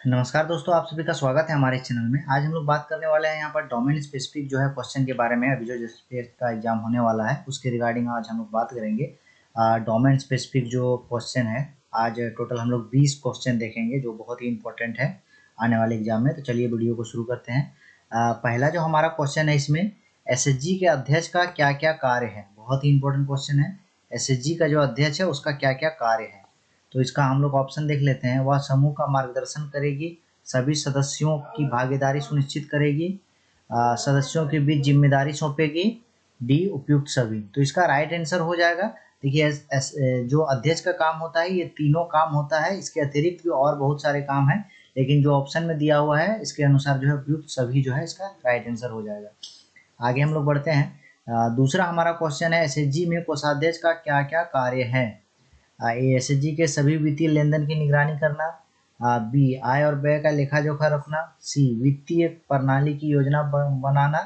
नमस्कार दोस्तों, आप सभी का स्वागत है हमारे चैनल में। आज हम लोग बात करने वाले हैं यहाँ पर डोमेन स्पेसिफिक जो है क्वेश्चन के बारे में। अभी जो टेस्ट का एग्जाम होने वाला है उसके रिगार्डिंग आज हम लोग बात करेंगे। डोमेन स्पेसिफिक जो क्वेश्चन है, आज टोटल हम लोग 20 क्वेश्चन देखेंगे जो बहुत ही इंपॉर्टेंट है आने वाले एग्जाम में। तो चलिए वीडियो को शुरू करते हैं। पहला जो हमारा क्वेश्चन है, इसमें एसएचजी के अध्यक्ष का क्या क्या कार्य है। बहुत ही इंपॉर्टेंट क्वेश्चन है। एसएचजी का जो अध्यक्ष है उसका क्या क्या कार्य है। तो इसका हम लोग ऑप्शन देख लेते हैं। वह समूह का मार्गदर्शन करेगी, सभी सदस्यों की भागीदारी सुनिश्चित करेगी, सदस्यों के बीच जिम्मेदारी सौंपेगी, डी उपयुक्त सभी। तो इसका राइट आंसर हो जाएगा। देखिए, जो अध्यक्ष का काम होता है ये तीनों काम होता है। इसके अतिरिक्त भी और बहुत सारे काम हैं, लेकिन जो ऑप्शन में दिया हुआ है इसके अनुसार जो है उपयुक्त सभी जो है इसका राइट आंसर हो जाएगा। आगे हम लोग बढ़ते हैं। दूसरा हमारा क्वेश्चन है, एसएचजी में कोषाध्यक्ष का क्या क्या कार्य है। एसएचजी के सभी वित्तीय लेनदेन की निगरानी करना, बी आय और व्यय का लेखा जोखा रखना, सी वित्तीय प्रणाली की योजना बनाना,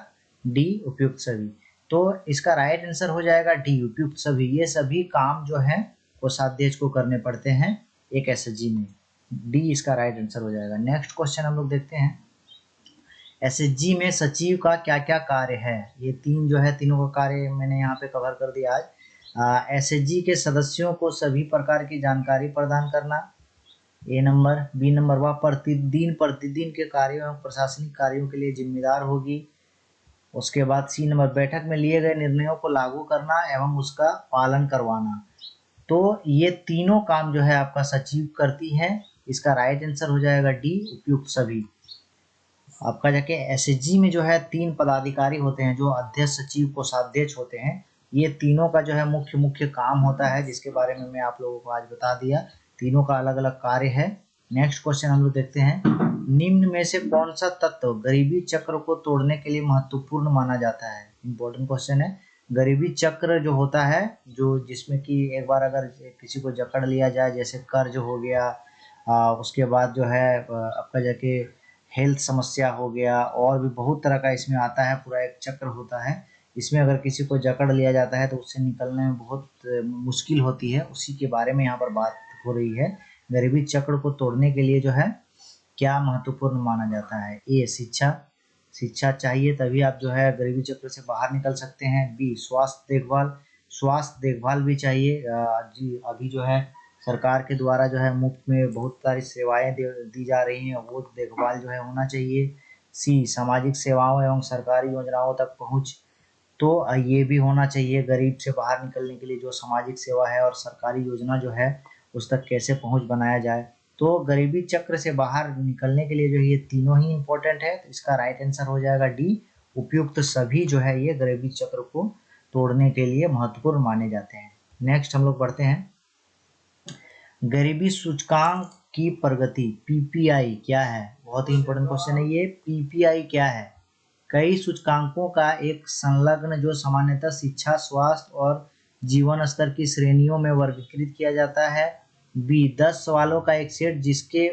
डी उपयुक्त सभी। तो इसका राइट आंसर हो जाएगा डी उपयुक्त सभी। ये सभी काम जो है कोषाध्यक्ष को करने पड़ते हैं एक एसएचजी में। डी इसका राइट आंसर हो जाएगा। नेक्स्ट क्वेश्चन हम लोग देखते हैं, एसएचजी में सचिव का क्या क्या कार्य है। ये तीन जो है, तीनों का कार्य मैंने यहाँ पे कवर कर दिया आज। एसएचजी के सदस्यों को सभी प्रकार की जानकारी प्रदान करना, ए नंबर। बी नंबर, वह प्रतिदिन के कार्यों एवं प्रशासनिक कार्यों के लिए जिम्मेदार होगी। उसके बाद सी नंबर, बैठक में लिए गए निर्णयों को लागू करना एवं उसका पालन करवाना। तो ये तीनों काम जो है आपका सचिव करती है। इसका राइट आंसर हो जाएगा डी उपयुक्त सभी। आपका जाके एसएचजी में जो है 3 पदाधिकारी होते हैं जो अध्यक्ष, सचिव, कोषाध्यक्ष होते हैं। ये तीनों का जो है मुख्य काम होता है, जिसके बारे में मैं आप लोगों को आज बता दिया। तीनों का अलग अलग कार्य है। नेक्स्ट क्वेश्चन हम लोग देखते हैं, निम्न में से कौन सा तत्व गरीबी चक्र को तोड़ने के लिए महत्वपूर्ण माना जाता है। इंपॉर्टेंट क्वेश्चन है। गरीबी चक्र जो होता है, जो जिसमें कि एक बार अगर किसी को जकड़ लिया जाए, जैसे कर्ज हो गया, उसके बाद जो है आपका जाके हेल्थ समस्या हो गया, और भी बहुत तरह का इसमें आता है, पूरा एक चक्र होता है। इसमें अगर किसी को जकड़ लिया जाता है तो उससे निकलने में बहुत मुश्किल होती है। उसी के बारे में यहाँ पर बात हो रही है। गरीबी चक्र को तोड़ने के लिए जो है क्या महत्वपूर्ण माना जाता है। ए शिक्षा, शिक्षा चाहिए तभी आप जो है गरीबी चक्र से बाहर निकल सकते हैं। बी स्वास्थ्य देखभाल, स्वास्थ्य देखभाल भी चाहिए। जी अभी जो है सरकार के द्वारा जो है मुफ्त में बहुत सारी सेवाएं दी जा रही हैं, वो देखभाल जो है होना चाहिए। सी सामाजिक सेवाओं एवं सरकारी योजनाओं तक पहुंच, तो ये भी होना चाहिए। गरीब से बाहर निकलने के लिए जो सामाजिक सेवा है और सरकारी योजना जो है उस तक कैसे पहुंच बनाया जाए। तो गरीबी चक्र से बाहर निकलने के लिए जो ये तीनों ही इम्पोर्टेंट है। तो इसका राइट आंसर हो जाएगा डी उपयुक्त सभी जो है ये गरीबी चक्र को तोड़ने के लिए महत्वपूर्ण माने जाते हैं। नेक्स्ट हम लोग बढ़ते हैं, गरीबी सूचकांक की प्रगति पीपीआई क्या है। बहुत ही इंपॉर्टेंट क्वेश्चन है ये। पीपीआई क्या है। कई सूचकांकों का एक संलग्न जो सामान्यतः शिक्षा, स्वास्थ्य और जीवन स्तर की श्रेणियों में वर्गीकृत किया जाता है। बी 10 सवालों का एक सेट जिसके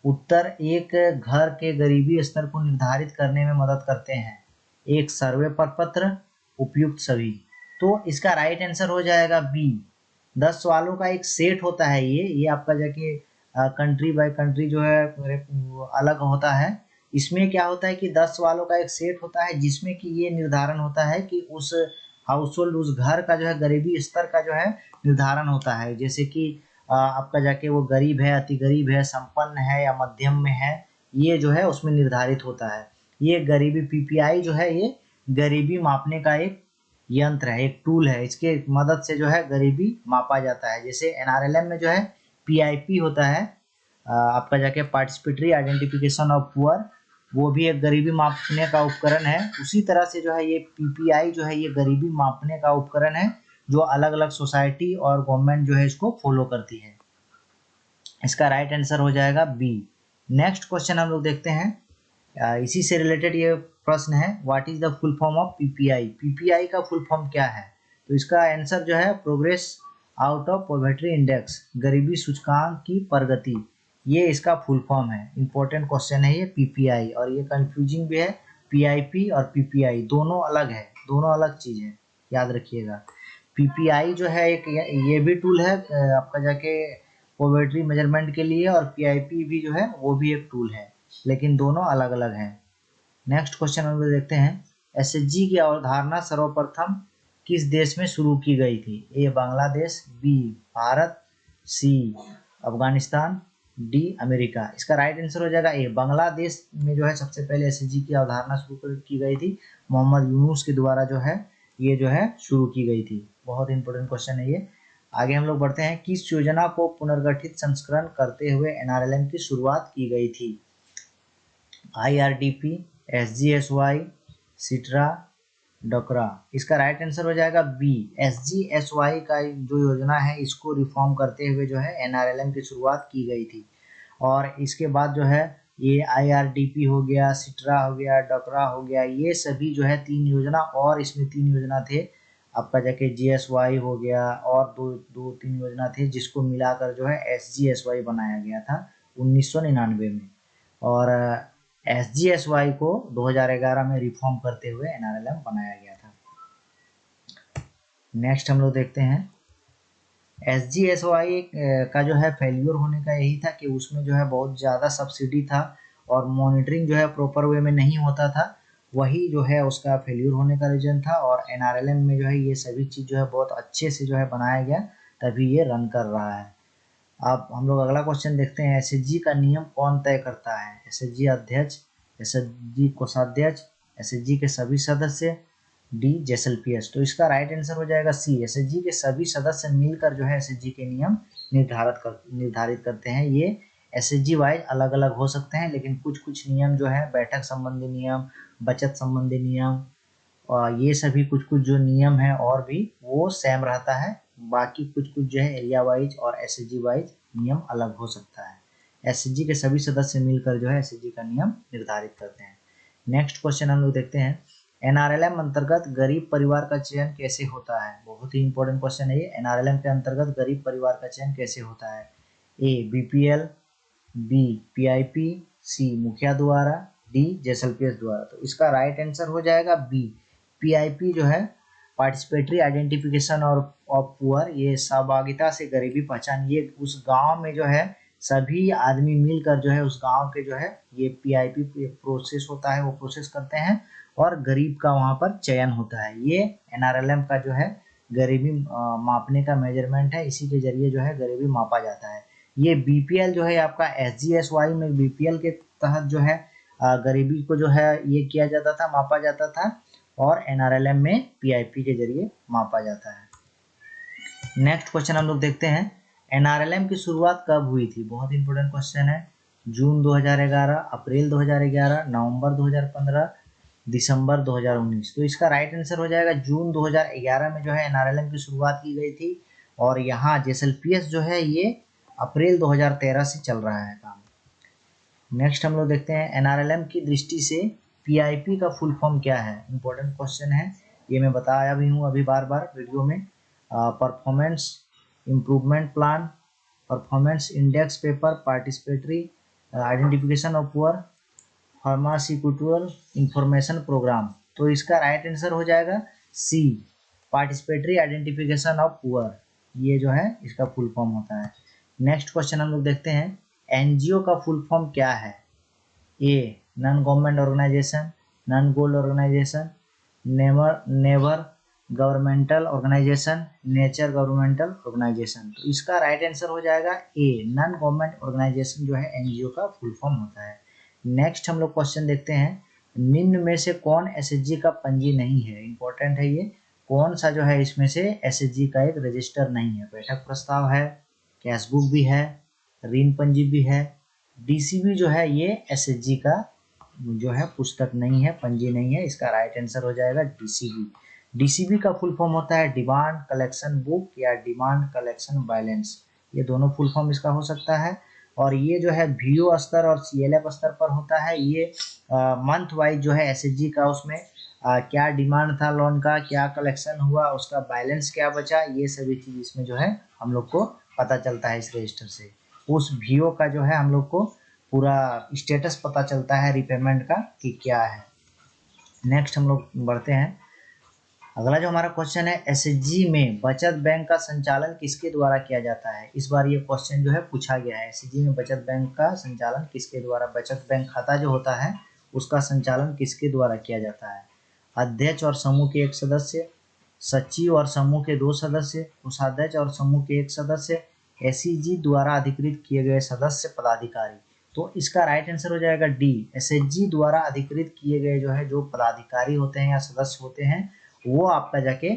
उत्तर एक घर के गरीबी स्तर को निर्धारित करने में मदद करते हैं। एक सर्वे प्रपत्र, उपयुक्त सभी। तो इसका राइट आंसर हो जाएगा बी 10 सवालों का एक सेट होता है। ये आपका जाके कंट्री बाय कंट्री जो है अलग होता है। इसमें क्या होता है कि 10 सवालों का एक सेट होता है जिसमें कि ये निर्धारण होता है कि उस हाउस होल्ड, उस घर का जो है गरीबी स्तर का जो है निर्धारण होता है। जैसे कि आपका जाके वो गरीब है, अति गरीब है, संपन्न है या मध्यम में है, ये जो है उसमें निर्धारित होता है। ये गरीबी पीपीआई जो है ये गरीबी मापने का एक यंत्र है, एक टूल है। इसके मदद से जो है गरीबी मापा जाता है। जैसे एनआरएलएम में जो है पीआईपी होता है, आपका जाके पार्टिसिपेटरी आइडेंटिफिकेशन ऑफ पुअर, वो भी एक गरीबी मापने का उपकरण है। उसी तरह से जो है ये पीपीआई जो है ये गरीबी मापने का उपकरण है, जो अलग अलग सोसाइटी और गवर्नमेंट जो है इसको फॉलो करती है। इसका राइट आंसर हो जाएगा बी। नेक्स्ट क्वेश्चन हम लोग देखते हैं, इसी से रिलेटेड ये प्रश्न है, what is the full form of PPI. PPI का फुल फॉर्म क्या है। तो इसका आंसर जो है progress out of poverty index, गरीबी सूचकांक की प्रगति, ये इसका फुल फॉर्म है। इंपॉर्टेंट क्वेश्चन है ये पीपीआई, और ये कंफ्यूजिंग भी है। पीआईपी और पीपीआई दोनों अलग है, दोनों अलग चीज है, याद रखिएगा। पीपीआई जो है एक ये भी टूल है, आपका जाके पॉवर्टी मेजरमेंट के लिए, और पीआईपी भी जो है वो भी एक टूल है, लेकिन दोनों अलग अलग हैं। नेक्स्ट क्वेश्चन हम लोग देखते हैं, एसएचजी की अवधारणा सर्वप्रथम किस देश में शुरू की गई थी? ए बांग्लादेश, बी भारत, सी अफगानिस्तान, डी अमेरिका। इसका राइट आंसर हो जाएगा ए बांग्लादेश में जो है सबसे पहले एसएचजी की अवधारणा शुरू की गई थी, मोहम्मद यूनुस के द्वारा जो है ये जो है शुरू की गई थी। बहुत इंपॉर्टेंट क्वेश्चन है ये। आगे हम लोग बढ़ते हैं, किस योजना को पुनर्गठित संस्करण करते हुए एनआरएलएम की शुरुआत की गई थी? आईआरडीपी, एसजीएसवाई, सिट्रा, डोकरा। इसका राइट आंसर हो जाएगा बी एसजीएसवाई का जो योजना है इसको रिफॉर्म करते हुए जो है एनआरएलएम की शुरुआत की गई थी। और इसके बाद जो है ये आईआरडीपी हो गया, सिट्रा हो गया, डोकरा हो गया, ये सभी जो है 3 योजना, और इसमें 3 योजना थे आपका जाके जीएसवाई हो गया, और दो तीन योजना थे जिसको मिलाकर जो है एसजीएसवाई बनाया गया था 1999 में। और एसजीएसवाई को 2011 में रिफॉर्म करते हुए एनआरएलएम बनाया गया था। नेक्स्ट हम लोग देखते हैं, एसजीएसवाई का जो है फेल्यूर होने का यही था कि उसमें जो है बहुत ज़्यादा सब्सिडी था और मॉनिटरिंग जो है प्रॉपर वे में नहीं होता था, वही जो है उसका फेल्यूर होने का रीजन था। और एनआरएलएम में जो है ये सभी चीज़ जो है बहुत अच्छे से जो है बनाया गया, तभी ये रन कर रहा है। अब हम लोग अगला क्वेश्चन देखते हैं, एसएचजी का नियम कौन तय करता है? एसएचजी अध्यक्ष, एसएचजी कोषाध्यक्ष, एसएचजी के सभी सदस्य, डी जेएसएलपीएस। तो इसका राइट आंसर हो जाएगा सी एसएचजी के सभी सदस्य मिलकर जो है एसएचजी के नियम निर्धारित करते हैं। ये एसएचजी वाइज अलग अलग हो सकते हैं, लेकिन कुछ कुछ नियम जो है बैठक संबंधी नियम, बचत संबंधी नियम, और ये सभी कुछ कुछ जो नियम है और भी वो सेम रहता है। बाकी कुछ कुछ जो है एरिया वाइज और एसएचजी वाइज नियम अलग हो सकता है। एसएचजी के सभी सदस्य मिलकर जो है एसएचजी का नियम निर्धारित करते हैं। नेक्स्ट क्वेश्चन हम लोग देखते हैं, एनआरएलएम अंतर्गत गरीब परिवार का चयन कैसे होता है? बहुत ही इंपॉर्टेंट क्वेश्चन है ये। एनआरएलएम के अंतर्गत गरीब परिवार का चयन कैसे होता है? ए बीपीएल, बी पीआईपी, सी मुखिया द्वारा, डी जेएसएलपीएस द्वारा। तो इसका राइट आंसर हो जाएगा बी पीआईपी जो है पार्टिसिपेटरी आइडेंटिफिकेशन और ऑफ पुअर, ये सहभागिता से गरीबी पहचान। ये उस गांव में जो है सभी आदमी मिलकर जो है उस गांव के जो है ये पीआईपी प्रोसेस होता है, वो प्रोसेस करते हैं और गरीब का वहां पर चयन होता है। ये एनआरएलएम का जो है गरीबी मापने का मेजरमेंट है, इसी के जरिए जो है गरीबी मापा जाता है। ये बीपीएल जो है आपका एसजीएसवाई में बीपीएल के तहत जो है गरीबी को जो है ये किया जाता था, मापा जाता था, और एनआरएलएम में पीआईपी के जरिए मापा जाता है। नेक्स्ट क्वेश्चन हम लोग देखते हैं, एनआरएलएम की शुरुआत कब हुई थी? बहुत इंपॉर्टेंट क्वेश्चन है। जून 2011, अप्रैल 2011, नवंबर 2015, दिसंबर 2019। तो इसका राइट आंसर हो जाएगा जून 2011 में जो है एनआरएलएम की शुरुआत की गई थी, और यहाँ जेएसएलपीएस जो है ये अप्रैल 2013 से चल रहा है काम। नेक्स्ट हम लोग देखते हैं, एनआरएलएम की दृष्टि से पीआईपी का फुल फॉर्म क्या है? इंपॉर्टेंट क्वेश्चन है ये, मैं बताया भी हूँ अभी बार बार वीडियो में। Performance improvement plan, performance index paper, participatory identification of poor, pharmaceutical information programme. तो इसका राइट आंसर हो जाएगा C participatory identification of poor, ये जो है इसका फुल फॉर्म होता है। नेक्स्ट क्वेश्चन हम लोग देखते हैं, एनजीओ का फुल फॉर्म क्या है? A non government organisation, non gold organisation, never governmental organisation, nature governmental organisation. तो इसका राइट आंसर हो जाएगा ए नॉन गवर्नमेंट ऑर्गेनाइजेशन जो है एनजीओ का फुल फॉर्म होता है। नेक्स्ट हम लोग क्वेश्चन देखते हैं, निम्न में से कौन एसएचजी का पंजी नहीं है? इंपॉर्टेंट है ये, कौन सा जो है इसमें से एसएचजी का एक रजिस्टर नहीं है? बैठक प्रस्ताव है, कैशबुक भी है, ऋण पंजी भी है, डीसीबी जो है ये एसएचजी का जो है पुस्तक नहीं है, पंजी नहीं है। इसका राइट आंसर हो जाएगा डीसीबी। डीसीबी का फुल फॉर्म होता है डिमांड कलेक्शन बुक या डिमांड कलेक्शन बैलेंस, ये दोनों फुल फॉर्म इसका हो सकता है। और ये जो है वीओ स्तर और सीएलएफ स्तर पर होता है। ये मंथ वाइज जो है एसएचजी का उसमें क्या डिमांड था लोन का, क्या कलेक्शन हुआ, उसका बैलेंस क्या बचा, ये सभी चीज़ इसमें जो है हम लोग को पता चलता है इस रजिस्टर से। उस वीओ का जो है हम लोग को पूरा स्टेटस पता चलता है रिपेमेंट का कि क्या है। नेक्स्ट हम लोग बढ़ते हैं, अगला जो हमारा क्वेश्चन है, एसएचजी में बचत बैंक का संचालन किसके द्वारा किया जाता है। इस बार ये क्वेश्चन जो है पूछा गया है, एसएचजी में बचत बैंक का संचालन किसके द्वारा, बचत बैंक खाता जो होता है उसका संचालन किसके द्वारा किया जाता है। अध्यक्ष और समूह के एक सदस्य, सचिव और समूह के 2 सदस्य, कोषाध्यक्ष और समूह के 1 सदस्य, एसएचजी द्वारा अधिकृत किए गए सदस्य पदाधिकारी। तो इसका राइट आंसर हो जाएगा डी, एसएचजी द्वारा अधिकृत किए गए जो है जो पदाधिकारी होते हैं या सदस्य होते हैं वो आपका जाके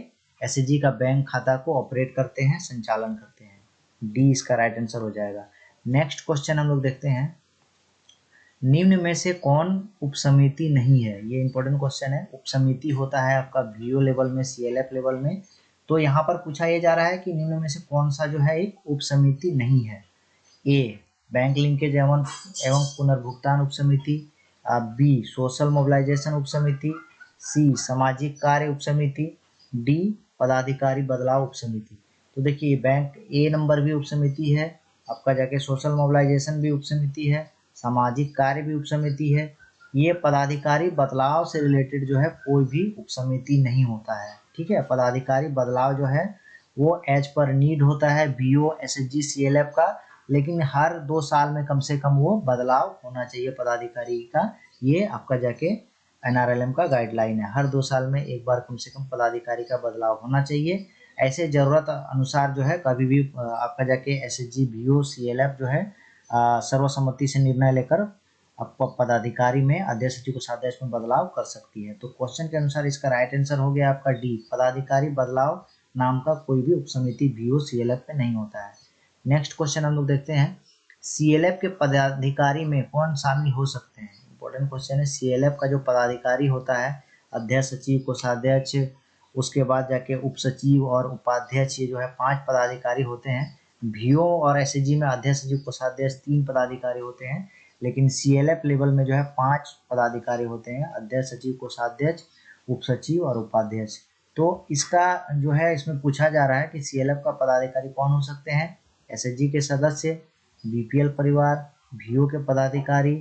एसएचजी का बैंक खाता को ऑपरेट करते हैं, संचालन करते हैं। डी इसका राइट आंसर हो जाएगा। नेक्स्ट क्वेश्चन हम लोग देखते हैं, निम्न में से कौन उपसमिति नहीं है। ये इंपॉर्टेंट क्वेश्चन है। उपसमिति होता है आपका वीओ लेवल में, सीएलएफ लेवल में। तो यहाँ पर पूछा ये जा रहा है कि निम्न में से कौन सा जो है एक उपसमिति नहीं है। ए, बैंक लिंकेज एवं पुनर्भुगतान उपसमिति, बी, सोशल मोबिलाइजेशन उपसमिति, सी, सामाजिक कार्य उपसमिति, डी, पदाधिकारी बदलाव उपसमिति। तो देखिए बैंक ए नंबर भी उपसमिति है, आपका जाके सोशल मोबिलाइजेशन भी उपसमिति है, सामाजिक कार्य भी उपसमिति है। ये पदाधिकारी बदलाव से रिलेटेड जो है कोई भी उपसमिति नहीं होता है। ठीक है, पदाधिकारी बदलाव जो है वो एज पर नीड होता है बीओ, एसएचजी, सीएलएफ का, लेकिन हर 2 साल में कम से कम वो बदलाव होना चाहिए पदाधिकारी का। ये आपका जाके एनआरएलएम का गाइडलाइन है, हर 2 साल में एक बार कम से कम पदाधिकारी का बदलाव होना चाहिए। ऐसे जरूरत अनुसार जो है कभी भी आपका जाके एसएचजी, बीओ, सीएलएफ जो है सर्वसम्मति से निर्णय लेकर आपको पदाधिकारी में अध्यक्ष सचिव कोषाध्यक्ष में बदलाव कर सकती है। तो क्वेश्चन के अनुसार इसका राइट आंसर हो गया आपका डी, पदाधिकारी बदलाव नाम का कोई भी उपसमिति बीओ, सीएलएफ पे नहीं होता है। नेक्स्ट क्वेश्चन हम लोग देखते हैं, सीएलएफ के पदाधिकारी में कौन शामिल हो सकते हैं। इंपॉर्टेंट क्वेश्चन है। सीएलएफ का जो पदाधिकारी होता है, अध्यक्ष सचिव, कोषाध्यक्ष, उसके बाद जाके उप सचिव और उपाध्यक्ष, ये जो है 5 पदाधिकारी होते हैं। बीओ और एसएचजी में अध्यक्ष सचिव कोषाध्यक्ष 3 पदाधिकारी होते हैं, लेकिन सीएलएफ लेवल में जो है 5 पदाधिकारी होते हैं, अध्यक्ष सचिव, कोषाध्यक्ष, उप सचिव और उपाध्यक्ष। तो इसका जो है इसमें पूछा जा रहा है कि सीएलएफ का पदाधिकारी कौन हो सकते हैं। एसएचजी के सदस्य, बीपीएल परिवार, बीओ के पदाधिकारी,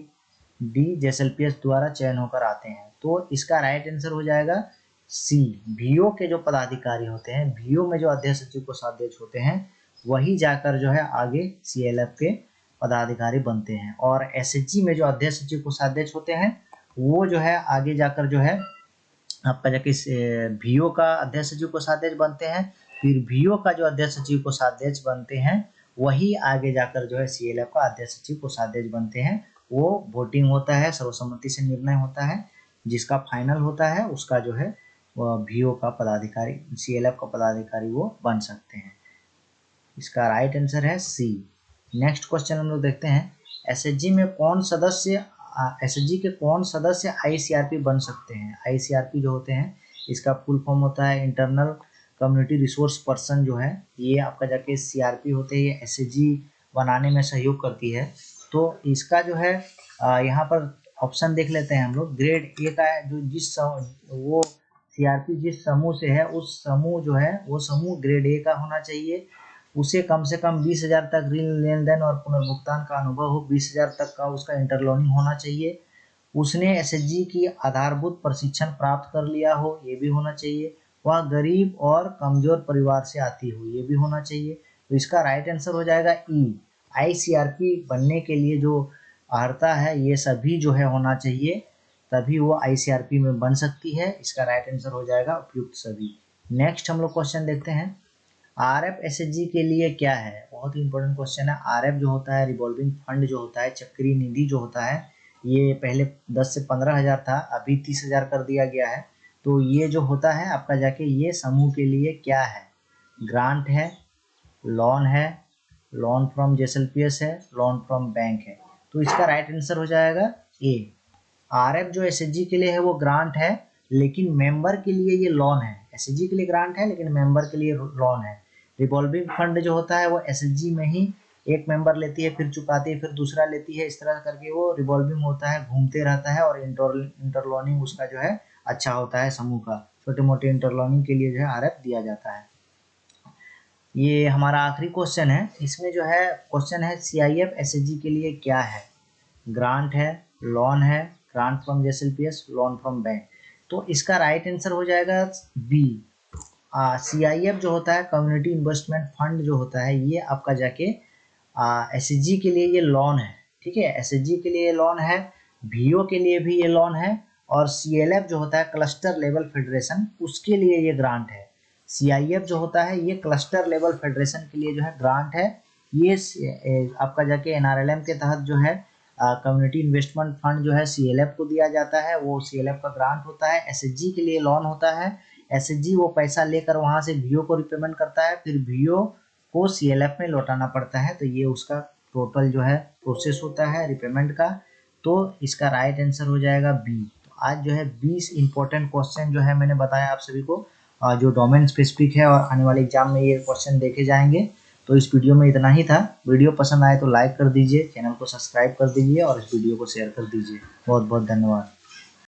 डी, जेएसएलपीएस द्वारा चयन होकर आते हैं। तो इसका राइट आंसर हो जाएगा सी, बीओ के जो पदाधिकारी होते हैं, बीओ में जो अध्यक्ष सचिव कोषाध्यक्ष होते हैं वही जाकर जो है आगे सीएलएफ के पदाधिकारी बनते हैं, और एसएचजी में जो अध्यक्ष सचिव कोषाध्यक्ष होते हैं वो जो है आगे जाकर जो है आपका जाके बीओ का अध्यक्ष सचिव कोषाध्यक्ष बनते हैं। फिर बीओ का जो अध्यक्ष सचिव कोषाध्यक्ष बनते हैं वही आगे जाकर जो है सीएलएफ का अध्यक्ष सचिव कोषाध्यक्ष बनते हैं। वो वोटिंग होता है, सर्वसम्मति से निर्णय होता है, जिसका फाइनल होता है उसका जो है बीओ का पदाधिकारी, सीएलएफ का पदाधिकारी वो बन सकते हैं। इसका राइट आंसर है सी। नेक्स्ट क्वेश्चन हम लोग देखते हैं, एसएचजी में कौन सदस्य, एसएचजी के कौन सदस्य आईसीआरपी बन सकते हैं। आईसीआरपी जो होते हैं इसका फुल फॉर्म होता है इंटरनल कम्युनिटी रिसोर्स पर्सन जो है, ये आपका जाके सीआरपी होते हैं, ये एसएचजी बनाने में सहयोग करती है। तो इसका जो है यहाँ पर ऑप्शन देख लेते हैं हम लोग। ग्रेड ए का है, जो वो सीआरपी जिस समूह से है उस समूह जो है वो समूह ग्रेड ए का होना चाहिए। उसे कम से कम 20,000 तक ऋण लेन देन और पुनर्भुगतान का अनुभव हो, 20,000 तक का उसका इंटरलोनिंग होना चाहिए। उसने एसएचजी की आधारभूत प्रशिक्षण प्राप्त कर लिया हो, ये भी होना चाहिए। वह गरीब और कमजोर परिवार से आती हो, ये भी होना चाहिए। तो इसका राइट आंसर हो जाएगा ई। आईसीआरपी बनने के लिए जो अर्हता है ये सभी जो है होना चाहिए, तभी वो आईसीआरपी में बन सकती है। इसका राइट आंसर हो जाएगा उपयुक्त सभी। नेक्स्ट हम लोग क्वेश्चन देखते हैं, आरएफ एसएचजी के लिए क्या है। बहुत ही इंपॉर्टेंट क्वेश्चन है। आरएफ जो होता है रिवॉल्विंग फंड जो होता है, चक्रीय निधि जो होता है, ये पहले 10 से 15,000 था, अभी 30,000 कर दिया गया है। तो ये जो होता है आपका जाके ये समूह के लिए क्या है, ग्रांट है, लोन है, लोन फ्रॉम जेएसएलपीएस है, लोन फ्रॉम बैंक है। तो इसका राइट आंसर हो जाएगा ए। आरएफ जो एसएचजी के लिए है वो ग्रांट है, लेकिन मेंबर के लिए ये लोन है। एसएचजी के लिए ग्रांट है लेकिन मेंबर के लिए लोन है। रिवॉल्विंग फंड जो होता है वो एसएचजी में ही एक मेंबर लेती है, फिर चुकाती है, फिर दूसरा लेती है, इस तरह करके वो रिवॉल्विंग होता है, घूमते रहता है। और इंटरलोनिंग उसका जो है अच्छा होता है समूह का, छोटे मोटे इंटरलोनिंग के लिए जो है आरएफ दिया जाता है। ये हमारा आखिरी क्वेश्चन है। इसमें जो है क्वेश्चन है सीआईएफ एसएचजी के लिए क्या है, ग्रांट है, लोन है, grant from JSLPS, loan from bank. तो इसका राइट आंसर हो जाएगा बी, CIF जो होता है कम्युनिटी इन्वेस्टमेंट फंड जो होता है, ये आपका जाके SHG के लिए ये लोन है, ठीक है। SHG के लिए लोन है, VO के लिए भी ये लोन है, और CLF जो होता है क्लस्टर लेवल फेडरेशन, उसके लिए ये ग्रांट है। CIF जो होता है ये क्लस्टर लेवल फेडरेशन के लिए जो है ग्रांट है। ये आपका जाके NRLM के तहत जो है कम्युनिटी इन्वेस्टमेंट फंड जो है CLF को दिया जाता है, वो CLF का ग्रांट होता है। SHG के लिए लोन होता है, SHG वो पैसा लेकर वहां से VO को रिपेमेंट करता है, फिर VO को CLF में लौटाना पड़ता है। तो ये उसका टोटल जो है प्रोसेस होता है रिपेमेंट का। तो इसका राइट आंसर हो जाएगा बी। तो आज जो है 20 इंपॉर्टेंट क्वेश्चन जो है मैंने बताया आप सभी को, जो डोमेन स्पेसिफिक है, और आने वाले एग्जाम में ये क्वेश्चन देखे जाएंगे। तो इस वीडियो में इतना ही था। वीडियो पसंद आए तो लाइक कर दीजिए, चैनल को सब्सक्राइब कर दीजिए और इस वीडियो को शेयर कर दीजिए। बहुत बहुत धन्यवाद।